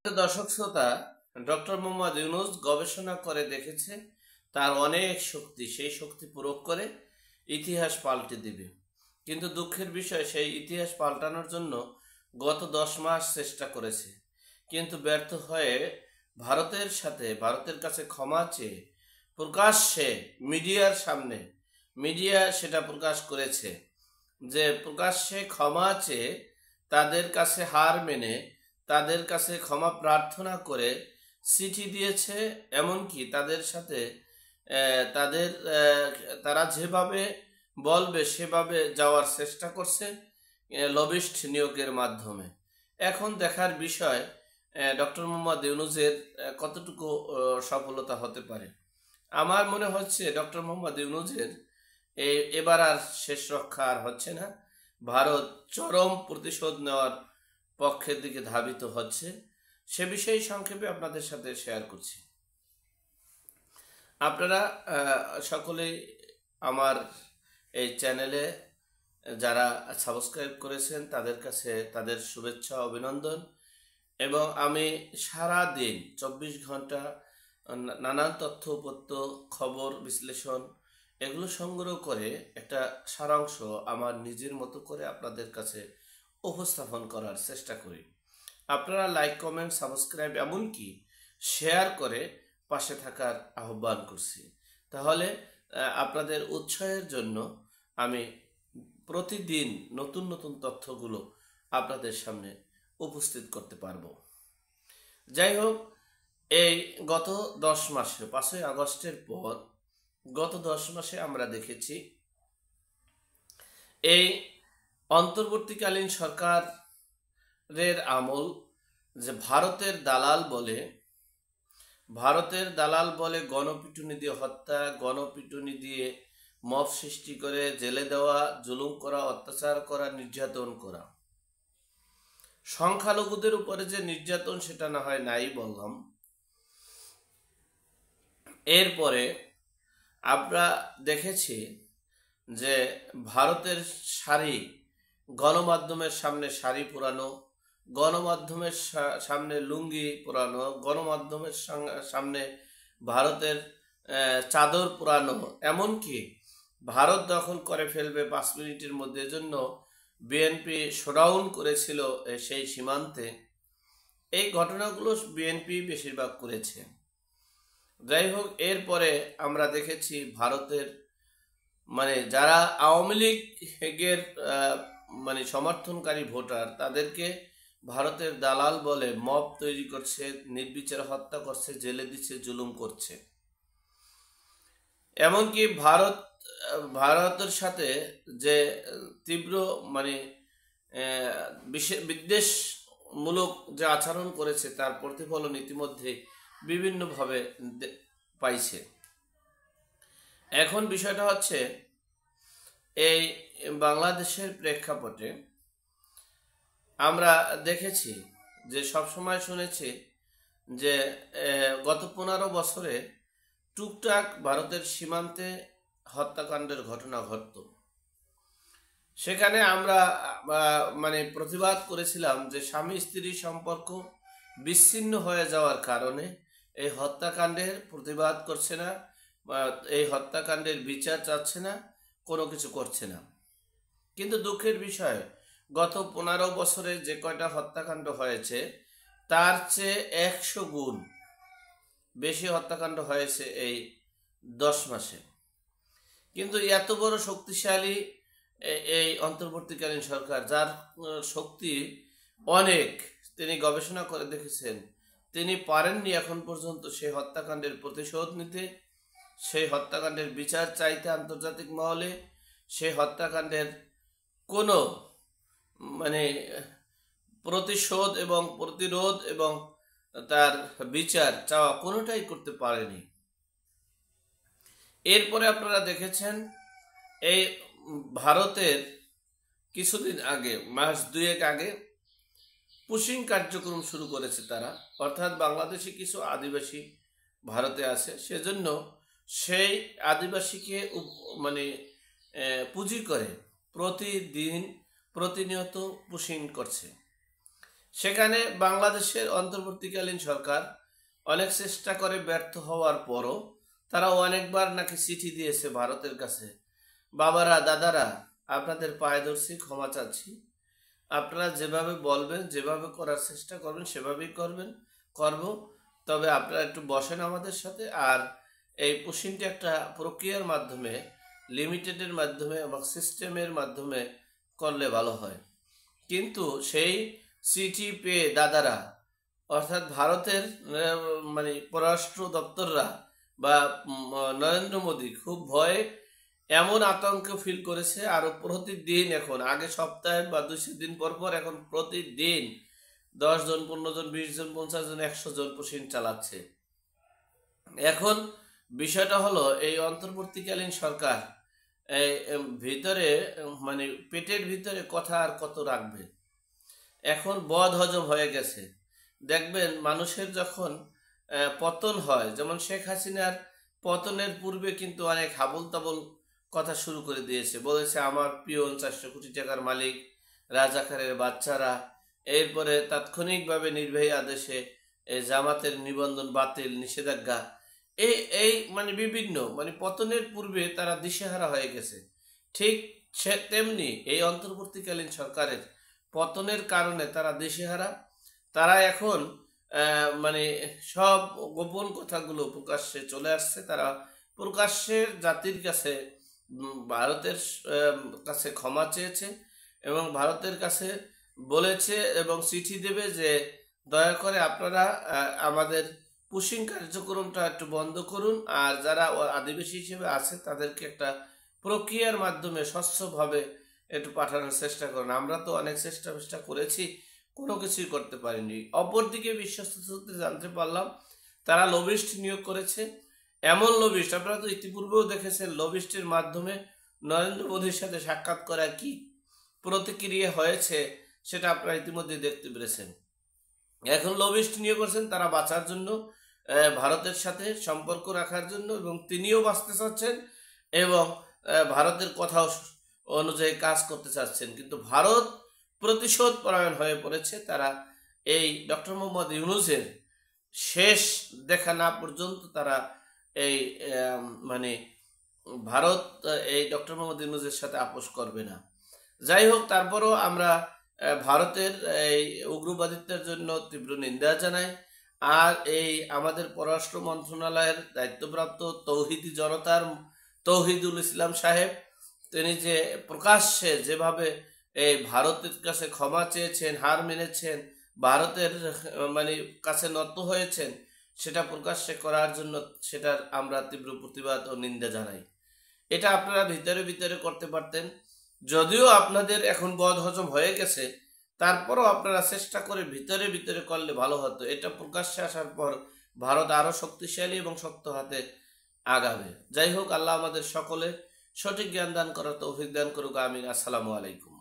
দর্শক শ্রোতা, ডক্টর মোহাম্মদ ইউনূস গবেষণা করে দেখেছে তার অনেক শক্তি, সেই শক্তি প্রয়োগ করে ইতিহাস পাল্টে দিবে। কিন্তু দুঃখের বিষয়, সেই ইতিহাস পাল্টানোর জন্য গত 10 মাস চেষ্টা করেছে, কিন্তু ব্যর্থ হয়ে ভারতের কাছে ক্ষমা চেয়ে প্রকাশ্যে মিডিয়ার সামনে মিডিয়া সেটা প্রকাশ করেছে যে প্রকাশ্যে ক্ষমা চেয়ে তাদের কাছে হার মেনে তাদের কাছে ক্ষমা প্রার্থনা করে চিঠি দিয়েছে। এমনকি তাদের সাথে তাদের তারা যেভাবে বলবে সেভাবে যাওয়ার চেষ্টা করছে লবিস্ট নিয়োগের মাধ্যমে। এখন দেখার বিষয় ডক্টর মোহাম্মদ ইউনূসের কতটুকু সফলতা হতে পারে। আমার মনে হচ্ছে ডক্টর মোহাম্মদ ইউনূসের এবার আর শেষ রক্ষা আর হচ্ছে না। ভারত চরম প্রতিশোধ নেওয়ার পক্ষের দিকে ধাবিত হচ্ছে। সে বিষয়ে সংক্ষেপে আপনাদের সাথে শেয়ার করছি। আপনারা সকলেই আমার এই চ্যানেলে যারা সাবস্ক্রাইব করেছেন তাদের কাছে তাদের শুভেচ্ছা অভিনন্দন। এবং আমি সারা দিন 24 ঘন্টা নানান তথ্য উপত্য খবর বিশ্লেষণ এগুলো সংগ্রহ করে একটা সারাংশ আমার নিজের মতো করে আপনাদের কাছে উপস্থাপন করার চেষ্টা করি। আপনারা লাইক, কমেন্ট, সাবস্ক্রাইব এমনকি শেয়ার করে পাশে থাকার আহ্বান করছি। তাহলে আপনাদের উৎসাহের জন্য আমি প্রতিদিন নতুন নতুন তথ্যগুলো আপনাদের সামনে উপস্থিত করতে পারবো। যাই হোক, এই গত 10 মাসে 5ই আগস্টের পর গত 10 মাসে আমরা দেখেছি এই অন্তর্বর্তীকালীন সরকারের আমল যে ভারতের দালাল বলে গণপিটুনি দিয়ে হত্যা, গণপিটুনি দিয়ে মব সৃষ্টি করে জেলে দেওয়া, জুলুম করা, অত্যাচার করা, নির্যাতন করা। সংখ্যালঘুদের উপরে যে নির্যাতন সেটা না হয় নাই বললাম। এরপরে আমরা দেখেছি যে ভারতের গণমাধ্যমের সামনে শাড়ি পরানো, গণমাধ্যমের সামনে লুঙ্গি পরানো, গণমাধ্যমের সামনে ভারতের চাদর পরানো, এমনকি ভারত দখল করে ফেলবে 5 মিনিটের মধ্যে, জন্য বিএনপি শোডাউন করেছিল সেই সীমান্তে। এই ঘটনাগুলো বিএনপি বেশিরভাগ করেছে। যাই হোক, এরপরে আমরা দেখেছি ভারতের যারা আওয়ামী লীগের সমর্থনকারী ভোটার তাদেরকে ভারতের দালাল বলে মব তৈরি করছে, নির্বিচারে হত্যা করছে, জেলে দিচ্ছে, জুলুম করছে। এমনকি ভারতের সাথে যে তীব্র বিদ্বেষমূলক যে আচরণ করেছে তার প্রতিফলন ইতিমধ্যে বিভিন্নভাবে পাইছে। এখন বিষয়টা হচ্ছে এই বাংলাদেশের প্রেক্ষাপটে আমরা দেখেছি যে সবসময় শুনেছি যে গত 15 বছরে টুকটাক ভারতের সীমান্তে হত্যাকাণ্ডের ঘটনা ঘটত। সেখানে আমরা প্রতিবাদ করেছিলাম যে স্বামী স্ত্রীর সম্পর্ক বিচ্ছিন্ন হয়ে যাওয়ার কারণে এই হত্যাকাণ্ডের প্রতিবাদ করছে না, এই হত্যাকাণ্ডের বিচার চাচ্ছে না, কোনো কিছু করছে না। কিন্তু দুঃখের বিষয়, গত 15 বছরে যে কয়টা হত্যাকাণ্ড হয়েছে তার চেয়ে 100 গুণ বেশি হত্যাকাণ্ড হয়েছে এই 10 মাসে। কিন্তু এত বড় শক্তিশালী এই অন্তর্বর্তীকালীন সরকার, যার শক্তি অনেক, তিনি গবেষণা করে দেখেছেন, তিনি পারেননি এখন পর্যন্ত সেই হত্যাকাণ্ডের প্রতিশোধ নিতে, সেই হত্যাকাণ্ডের বিচার চাইতে আন্তর্জাতিক মহলে, সেই হত্যাকাণ্ডের কোনো প্রতিশোধ এবং প্রতিরোধ এবং তার বিচার চাওয়া কোনোটাই করতে পারেনি। এরপরে আপনারা দেখেছেন এই ভারতের কিছুদিন আগে, মাস 2 আগে পুশিং কার্যক্রম শুরু করেছে তারা, অর্থাৎ বাংলাদেশি কিছু আদিবাসী ভারতে আছে, সেজন্য সেই আদিবাসীকে পুঁজি করে প্রতিনিয়ত পুশিং করছে। সেখানে বাংলাদেশের অন্তর্বর্তীকালীন সরকার অনেক চেষ্টা করে ব্যর্থ হওয়ার পরও তারা অনেকবার নাকি চিঠি দিয়েছে ভারতের কাছে, বাবারা দাদারা আপনাদের পায়ে ধরছি, ক্ষমা চাচ্ছি, আপনারা যেভাবে বলবেন, যেভাবে করার চেষ্টা করবেন সেভাবেই করব, তবে আপনারা একটু বসেন আমাদের সাথে। আর এই পুশিংটি একটা প্রক্রিয়ার মাধ্যমে, লিমিটেডের মাধ্যমে এবং সিস্টেমের মাধ্যমে করলে ভালো হয়। কিন্তু সেই চিঠি পেয়ে দাদারা, অর্থাৎ ভারতের মানে পররাষ্ট্র দপ্তররা বা নরেন্দ্র মোদী খুব ভয়ে, এমন আতঙ্ক ফিল করেছে। আরো প্রতিদিন, এখন আগে সপ্তাহে বা 200 দিন পর পর, এখন প্রতিদিন 10 জন, 15 জন, 20 জন, 50 জন, 100 জন পুশিং চালাচ্ছে। এখন বিষয়টা হলো, এই অন্তর্বর্তীকালীন সরকার এই ভিতরে মানে পেটের ভিতরে কথা আর কত রাখবে। এখন বদ হজম হয়ে গেছে। দেখবেন মানুষের যখন পতন হয়, যেমন শেখ হাসিনার পতনের পূর্বে কিন্তু অনেক হাবল তাবল কথা শুরু করে দিয়েছে, বলেছে আমার পিয়ন 400 কোটি টাকার মালিক, রাজাকারের বাচ্চারা। এরপরে তাৎক্ষণিকভাবে নির্বাহী আদেশে এই জামাতের নিবন্ধন বাতিল, নিষেধাজ্ঞা, এই এই মানে বিভিন্ন মানে পতনের পূর্বে তারা দিশেহারা হয়ে গেছে। ঠিক তেমনি এই অন্তর্বর্তীকালীন সরকারের পতনের কারণে তারা দিশেহারা। তারা এখন মানে সব গোপন কথাগুলো প্রকাশ্যে চলে আসছে। তারা প্রকাশ্যে জাতির কাছে ভারতের কাছে ক্ষমা চেয়েছে এবং ভারতের কাছে বলেছে এবং চিঠি দেবে যে দয়া করে আপনারা আমাদের পুশিং কার্যক্রমটা একটু বন্ধ করুন, আর যারা আদিবাসী হিসেবে আছে তাদেরকে একটা প্রক্রিয়ার মাধ্যমে স্বচ্ছভাবে একটু পাঠানোর চেষ্টা করুন। আমরা তো অনেক চেষ্টা করেছি, কোনো কিছুই করতে পারিনি। অপরদিকে বিশ্বস্ত সূত্রে জানতে পারলাম তারা লবিস্ট নিয়োগ করেছে। এমন লবিস্ট আপনারা তো ইতিপূর্বেও দেখেছেন, লবিস্টের মাধ্যমে নরেন্দ্র মোদীর সাথে সাক্ষাৎ করা কি প্রতিক্রিয়া হয়েছে সেটা আপনারা ইতিমধ্যে দেখতে পেরেছেন। এখন লবিস্ট নিয়োগ করছেন তারা বাঁচার জন্য, ভারতের সাথে সম্পর্ক রাখার জন্য, এবং তিনিও বাঁচতে চাচ্ছেন এবং ভারতের কথা অনুযায়ী কাজ করতে চাচ্ছেন। কিন্তু ভারত প্রতিশোধ পরায়ণ হয়ে পড়েছে। তারা এই ডক্টর মোহাম্মদ ইউনূসের শেষ দেখা না পর্যন্ত তারা এই মানে ভারত এই ডক্টর মোহাম্মদ ইউনূসের সাথে আপোষ করবে না। যাই হোক, তারপরও আমরা ভারতের এই উগ্রবাদিত্বের জন্য তীব্র নিন্দা জানাই। আর এই আমাদের পররাষ্ট্র মন্ত্রণালয়ের দায়িত্বপ্রাপ্ত তৌহিদি জনতার তৌহিদুল ইসলাম সাহেব, তিনি যে প্রকাশ্যে যেভাবে এই ভারতের কাছে ক্ষমা চেয়েছেন, হার মেনেছেন, ভারতের মানে কাছে নত হয়েছেন, সেটা প্রকাশ্যে করার জন্য সেটার আমরা তীব্র প্রতিবাদ ও নিন্দা জানাই। এটা আপনারা ভিতরে ভিতরে করতে পারতেন, যদিও আপনাদের এখন বদ হজম হয়ে গেছে, তারপরও আপনারা চেষ্টা করে ভিতরে ভিতরে করলে ভালো হতো। এটা প্রকাশ্যে আসার পর ভারত আরো শক্তিশালী এবং শক্ত হাতে আগাবে। যাই হোক, আল্লাহ আমাদের সকলে সঠিক জ্ঞান দান করার তৌফিক দান করুক। আমিন। আসসালামু আলাইকুম।